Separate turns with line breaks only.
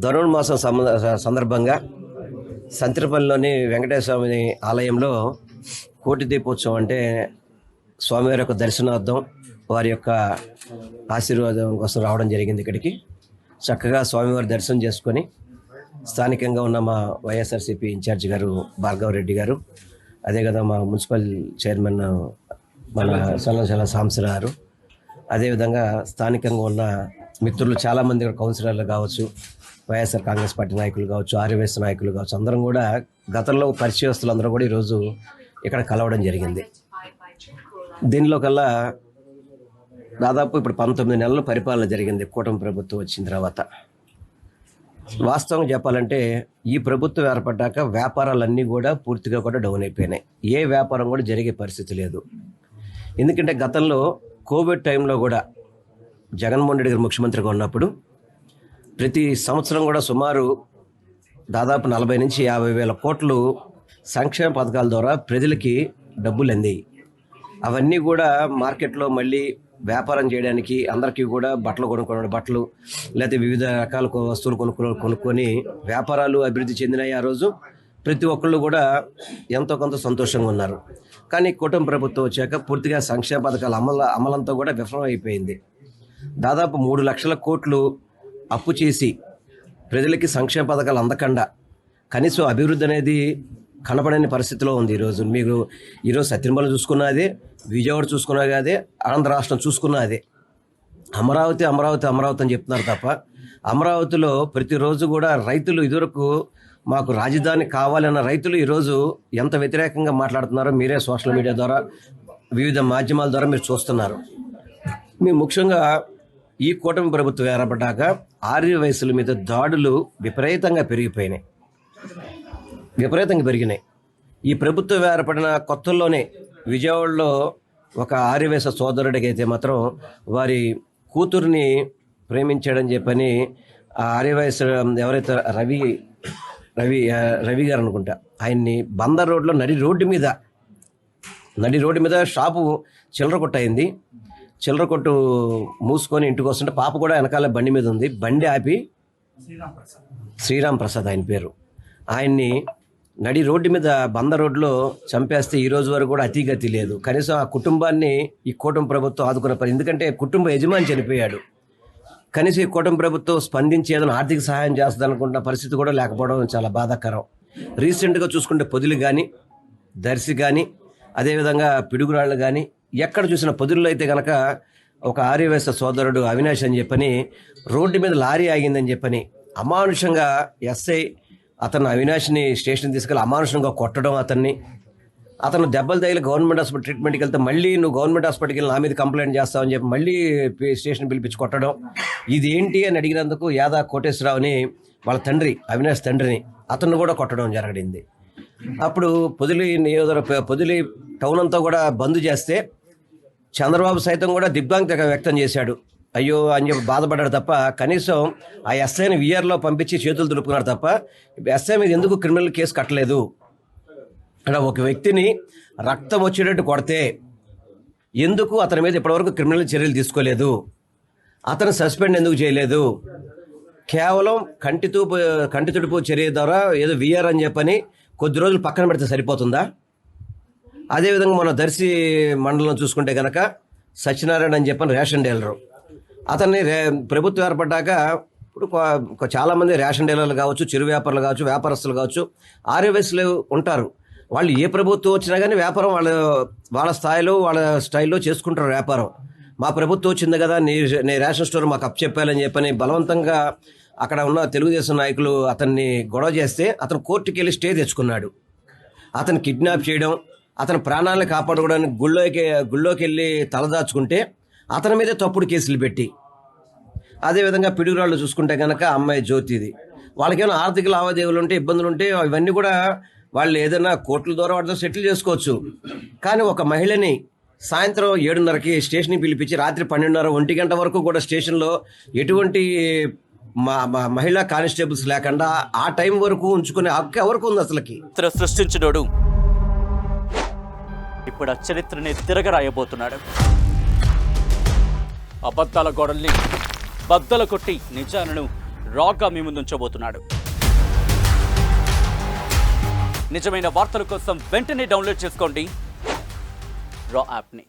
ధనుర్మాసం సందర్భంగా సంతిరపల్లిలోని వెంకటేశ్వర స్వామి ఆలయంలో కోటి దీపోత్సవం అంటే స్వామివారి యొక్క దర్శనార్థం వారి యొక్క ఆశీర్వాదం కోసం రావడం జరిగింది. ఇక్కడికి చక్కగా స్వామివారి దర్శనం చేసుకొని స్థానికంగా ఉన్న మా వైఎస్ఆర్సీపీ ఇన్ఛార్జి గారు భార్గవరెడ్డి గారు, అదే కదా మా మున్సిపల్ చైర్మన్ మన సల్లచల సాంసరావు గారు, అదేవిధంగా స్థానికంగా ఉన్న మిత్రులు చాలామంది కౌన్సిలర్లు కావచ్చు, వైఎస్ఆర్ కాంగ్రెస్ పార్టీ నాయకులు కావచ్చు, ఆర్ఎస్ నాయకులు కావచ్చు, అందరం కూడా గతంలో పరిచయస్తులు అందరూ కూడా ఈరోజు ఇక్కడ కలవడం జరిగింది. దీనిలో కల్లా దాదాపు ఇప్పుడు 19 నెలల పరిపాలన జరిగింది కూటమి ప్రభుత్వం వచ్చిన తర్వాత. వాస్తవంగా చెప్పాలంటే ఈ ప్రభుత్వం ఏర్పడ్డాక వ్యాపారాలన్నీ కూడా పూర్తిగా కూడా డౌన్ అయిపోయినాయి. ఏ వ్యాపారం కూడా జరిగే పరిస్థితి లేదు. ఎందుకంటే గతంలో కోవిడ్ టైంలో కూడా జగన్మోహన్ రెడ్డి గారు ముఖ్యమంత్రిగా ఉన్నప్పుడు ప్రతి సంవత్సరం కూడా సుమారు దాదాపు 40 నుంచి 50 వేల కోట్లు సంక్షేమ పథకాల ద్వారా ప్రజలకి డబ్బులు అందాయి. అవన్నీ కూడా మార్కెట్లో మళ్ళీ వ్యాపారం చేయడానికి అందరికీ కూడా బట్టలు బట్టలు లేకపోతే వివిధ రకాల వస్తువులు కొనుక్కొని వ్యాపారాలు అభివృద్ధి చెందినాయి. ఆ రోజు ప్రతి ఒక్కళ్ళు కూడా ఎంతో కొంత సంతోషంగా ఉన్నారు. కానీ కూటమి ప్రభుత్వం వచ్చాక పూర్తిగా సంక్షేమ పథకాల అమలంతా కూడా విఫలం అయిపోయింది. దాదాపు 3 లక్షల కోట్లు అప్పు చేసి ప్రజలకి సంక్షేమ పథకాలు అందకుండా కనీసం అభివృద్ధి అనేది కనపడని పరిస్థితిలో ఉంది. ఈరోజు సత్యనపల్లి చూసుకున్నా అదే, విజయవాడ చూసుకున్నా అదే, ఆంధ్ర రాష్ట్రం చూసుకున్నా అదే. అమరావతి అని చెప్తున్నారు తప్ప అమరావతిలో ప్రతిరోజు కూడా రైతులు ఇదివరకు మాకు రాజధాని కావాలన్న రైతులు ఈరోజు ఎంత వ్యతిరేకంగా మాట్లాడుతున్నారో మీరే సోషల్ మీడియా ద్వారా వివిధ మాధ్యమాల ద్వారా మీరు చూస్తున్నారు. మేము ముఖ్యంగా ఈ కూటమి ప్రభుత్వం ఏర్పడ్డాక ఆర్య వయసుల మీద దాడులు విపరీతంగా పెరిగినాయి. ఈ ప్రభుత్వం ఏర్పడిన కొత్తల్లోనే విజయవాడలో ఒక ఆర్యవేశ సోదరుడికి అయితే మాత్రం వారి కూతుర్ని ప్రేమించాడని చెప్పని ఆ ఆర్యవేశ ఎవరైతే రవి గారు అనుకుంటా, ఆయన్ని బందర్ రోడ్లో నడి రోడ్డు మీద షాపు చిల్లర కొట్టు అయింది. చిల్లర కొట్టు మూసుకొని ఇంటికి వస్తుంటే పాప కూడా వెనకాల బండి మీద ఉంది. బండి ఆపి శ్రీరామ్ ప్రసాద్ ఆయన పేరు, ఆయన్ని నడి రోడ్డు మీద బందర్ రోడ్లో చంపేస్తే ఈ రోజు వరకు కూడా అతిగతి లేదు. కనీసం ఆ కుటుంబాన్ని ఈ కూటమి ప్రభుత్వం ఆదుకున్న పని, ఎందుకంటే కుటుంబ యజమాని చనిపోయాడు. కనీసం ఈ కూటమి ప్రభుత్వం స్పందించి ఏదైనా ఆర్థిక సహాయం చేస్తుంది అనుకున్న పరిస్థితి కూడా లేకపోవడం చాలా బాధాకరం. రీసెంట్గా చూసుకుంటే పొదిలి కానీ, దర్శి కానీ, అదేవిధంగా పిడుగురాళ్ళు కానీ, ఎక్కడ చూసిన పొదుల్లో అయితే కనుక ఒక ఆర్యవేశ సోదరుడు అవినాష్ అని చెప్పని రోడ్డు మీద లారీ ఆగిందని చెప్పని అమానుషంగా ఎస్ఐ అతను అవినాష్ని స్టేషన్ తీసుకెళ్ళి అమానుషంగా కొట్టడం, అతను దెబ్బలు తగిలి గవర్నమెంట్ హాస్పిటల్ ట్రీట్మెంట్కి వెళ్తే మళ్ళీ నువ్వు గవర్నమెంట్ హాస్పిటల్కి వెళ్ళి నా మీద కంప్లైంట్ చేస్తావని చెప్పి మళ్ళీ స్టేషన్ పిలిపించి కొట్టడం. ఇదేంటి అని అడిగినందుకు యాదా కోటేశ్వరరావుని వాళ్ళ తండ్రి అవినాష్ తండ్రిని అతను కూడా కొట్టడం జరిగింది. అప్పుడు పొదిలి టౌన్ అంతా కూడా బంద్ చేస్తే చంద్రబాబు సైతం కూడా దిగ్భ్రాంతి వ్యక్తం చేశాడు. అయ్యో అని చెప్పి బాధపడ్డాడు తప్ప కనీసం ఆ ఎస్ఐని విఆర్లో పంపించి చేతులు దులుపుకున్నాడు తప్ప ఎస్ఐ మీద ఎందుకు క్రిమినల్ కేసు కట్టలేదు? అంటే ఒక వ్యక్తిని రక్తం వచ్చేటట్టు కొడితే ఎందుకు అతని మీద ఇప్పటివరకు క్రిమినల్ చర్యలు తీసుకోలేదు? అతను సస్పెండ్ ఎందుకు చేయలేదు? కేవలం కంటి తుడుపు చర్య ద్వారా ఏదో విఆర్ అని చెప్పని కొద్ది రోజులు పక్కన పెడితే సరిపోతుందా? అదేవిధంగా మన దర్శి మండలం చూసుకుంటే కనుక సత్యనారాయణ అని చెప్పని రేషన్ డీలరు, అతన్ని ప్రభుత్వం ఏర్పడ్డాక ఇప్పుడు చాలామంది రేషన్ డీలర్లు కావచ్చు, చిరు వ్యాపారులు కావచ్చు, వ్యాపారస్తులు కావచ్చు, ఆర్యవయసులు ఉంటారు. వాళ్ళు ఏ ప్రభుత్వం వచ్చినా కానీ వ్యాపారం వాళ్ళ స్థాయిలో వాళ్ళ స్టైల్లో చేసుకుంటారు వ్యాపారం. మా ప్రభుత్వం వచ్చింది కదా, నీ రేషన్ స్టోర్ మాకు అప్పచెప్పాలని చెప్పని బలవంతంగా అక్కడ ఉన్న తెలుగుదేశం నాయకులు అతన్ని గొడవ చేస్తే అతను కోర్టుకి వెళ్ళి స్టే తెచ్చుకున్నాడు. అతను కిడ్నాప్ చేయడం, అతని ప్రాణాలను కాపాడుకోవడానికి గుళ్ళోకి వెళ్ళి తలదాచుకుంటే అతని మీదే తప్పుడు కేసులు పెట్టి, అదేవిధంగా పిడుగురాళ్ళు చూసుకుంటే కనుక అమ్మాయి జ్యోతిది, వాళ్ళకేమైనా ఆర్థిక లావాదేవీలు ఉంటే ఇబ్బందులు ఉంటే ఇవన్నీ కూడా వాళ్ళు ఏదైనా కోర్టుల ద్వారా వాటితో సెటిల్ చేసుకోవచ్చు. కానీ ఒక మహిళని సాయంత్రం 7:30కి స్టేషన్కి పిలిపించి రాత్రి 12:30, 1 గంట వరకు కూడా స్టేషన్లో ఎటువంటి మహిళా కానిస్టేబుల్స్ లేకుండా ఆ టైం వరకు ఉంచుకునే హక్కు ఎవరికి ఉంది అసలుకి?
సృష్టించినోడు ఇప్పుడు ఆ చరిత్రని తిరగరాయబోతున్నాడు. అబద్ధాల గోడల్ని బద్దలు కొట్టి నిజాలను రాగా మీ ముందుంచబోతున్నాడు. నిజమైన వార్తల కోసం వెంటనే డౌన్లోడ్ చేసుకోండి రా యాప్ని.